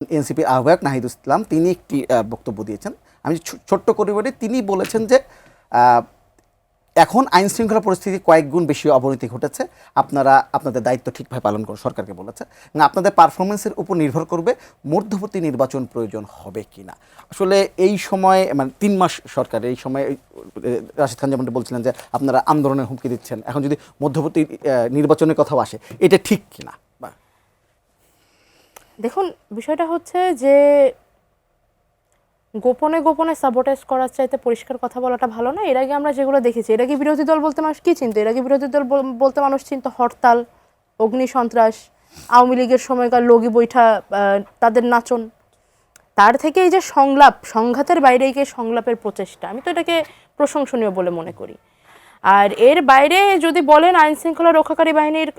এনসিপির আহ্বায়ক নাহিদুল ইসলাম তিনি একটি বক্তব্য দিয়েছেন। আমি ছোট্ট করে বলি, তিনি বলেছেন যে এখন আইন শৃঙ্খলা পরিস্থিতি কয়েক গুণ বেশি অবনতি ঘটেছে, আপনারা আপনাদের দায়িত্ব ঠিকভাবে পালন করুন, সরকারকে বলেছে, এবং আপনাদের পারফরমেন্সের উপর নির্ভর করবে মধ্যবর্তী নির্বাচন প্রয়োজন হবে কিনা। আসলে এই সময় মানে 3 মাস সরকার, এই সময় রাশিদ খান যেমনটা বলছিলেন যে আপনারা আন্দোলনের হুমকি দিচ্ছেন, এখন যদি মধ্যবর্তী নির্বাচনের কথাও আসে, এটা ঠিক কিনা? দেখুন, বিষয়টা হচ্ছে যে গোপনে গোপনে সাবোটেজ করার চাইতে পরিষ্কার কথা বলাটা ভালো না। এর আগে আমরা যেগুলো দেখেছি, এর আগে বিরোধী দল বলতে মানুষ কী চিনত? এর আগে বিরোধী দল বলতে মানুষ চিনত হরতাল, অগ্নিসন্ত্রাস, আওয়ামী লীগের সময়কার লগি বৈঠা, তাদের নাচন। তার থেকে এই যে সংঘাতের বাইরে গিয়ে সংলাপের প্রচেষ্টা, আমি তো এটাকে প্রশংসনীয় বলে মনে করি। আর এর বাইরে যদি বলেন আইন শৃঙ্খলা রক্ষাকারী বাহিনীর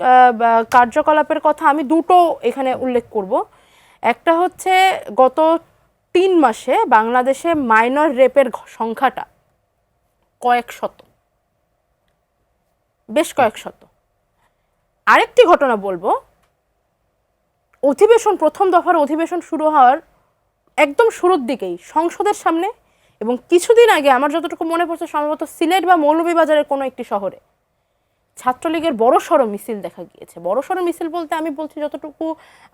কার্যকলাপের কথা, আমি দুটো এখানে উল্লেখ করব। একটা হচ্ছে গত 3 মাসে বাংলাদেশে মাইনর রেপের সংখ্যাটা কয়েক শত, বেশ কয়েক শত। আরেকটি ঘটনা বলবো, প্রথম দফার অধিবেশন শুরু হওয়ার একদম শুরুর দিকেই সংসদের সামনে এবং কিছুদিন আগে আমার যতটুকু মনে পড়ছে সম্ভবত সিলেট বা মৌলভীবাজারের কোনো একটি শহরে ছাত্রলীগের বড়সড় মিছিল দেখা গিয়েছে। বড়সড় মিছিল বলতে আমি বলছি, যতটুকু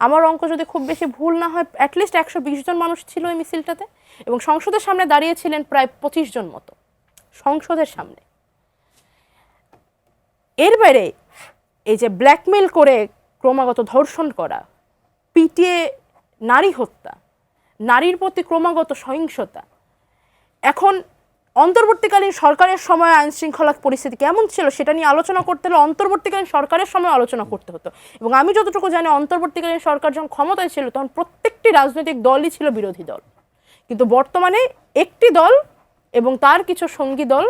আমার অঙ্ক যদি খুব বেশি ভুল না হয়, অ্যাটলিস্ট 120 জন মানুষ ছিল এই মিছিলটাতে, এবং সংসদের সামনে দাঁড়িয়েছিলেন প্রায় 25 জন মতো সংসদের সামনে। এর বাইরে এই যে ব্ল্যাকমেল করে ক্রমাগত ধর্ষণ করা, পিটিয়ে নারী হত্যা, নারীর প্রতি ক্রমাগত সহিংসতা, এখন অন্তর্বর্তীকালীন সরকারের সময় আইন শৃঙ্খলা পরিস্থিতি কেমন ছিল সেটা নিয়ে আলোচনা করতে হলে অন্তর্বর্তীকালীন সরকারের সময় আলোচনা করতে হতো। এবং আমি যতটুকু জানি, অন্তর্বর্তীকালীন সরকার যখন ক্ষমতায় ছিল তখন প্রত্যেকটি রাজনৈতিক দলই ছিল বিরোধী দল, কিন্তু বর্তমানে একটি দল এবং তার কিছু সঙ্গী দল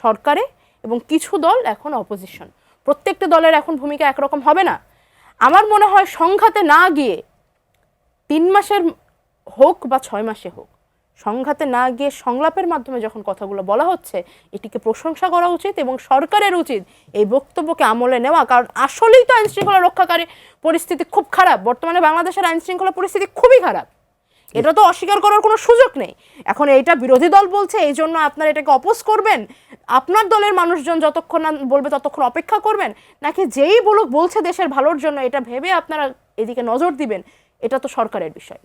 সরকারে এবং কিছু দল এখন অপোজিশন। প্রত্যেকটি দলের এখন ভূমিকা একরকম হবে না। আমার মনে হয় সংঘাতে না গিয়ে 3 মাসের হোক বা 6 মাসে হোক, সংঘাতে না গিয়ে সংলাপের মাধ্যমে যখন কথাগুলো বলা হচ্ছে, এটিকে প্রশংসা করা উচিত এবং সরকারের উচিত এই বক্তব্যকে আমলে নেওয়া। কারণ আসলেই তো আইন শৃঙ্খলা রক্ষাকারী পরিস্থিতি খুব খারাপ। বর্তমানে বাংলাদেশের আইন শৃঙ্খলা পরিস্থিতি খুবই খারাপ, এটা তো অস্বীকার করার কোনো সুযোগ নেই। এখন এইটা বিরোধী দল বলছে, এই জন্য আপনারা এটাকে অপোজ করবেন, আপনার দলের মানুষজন যতক্ষণ না বলবে ততক্ষণ অপেক্ষা করবেন, নাকি যেই বলছে দেশের ভালোর জন্য এটা ভেবে আপনারা এদিকে নজর দিবেন, এটা তো সরকারের বিষয়।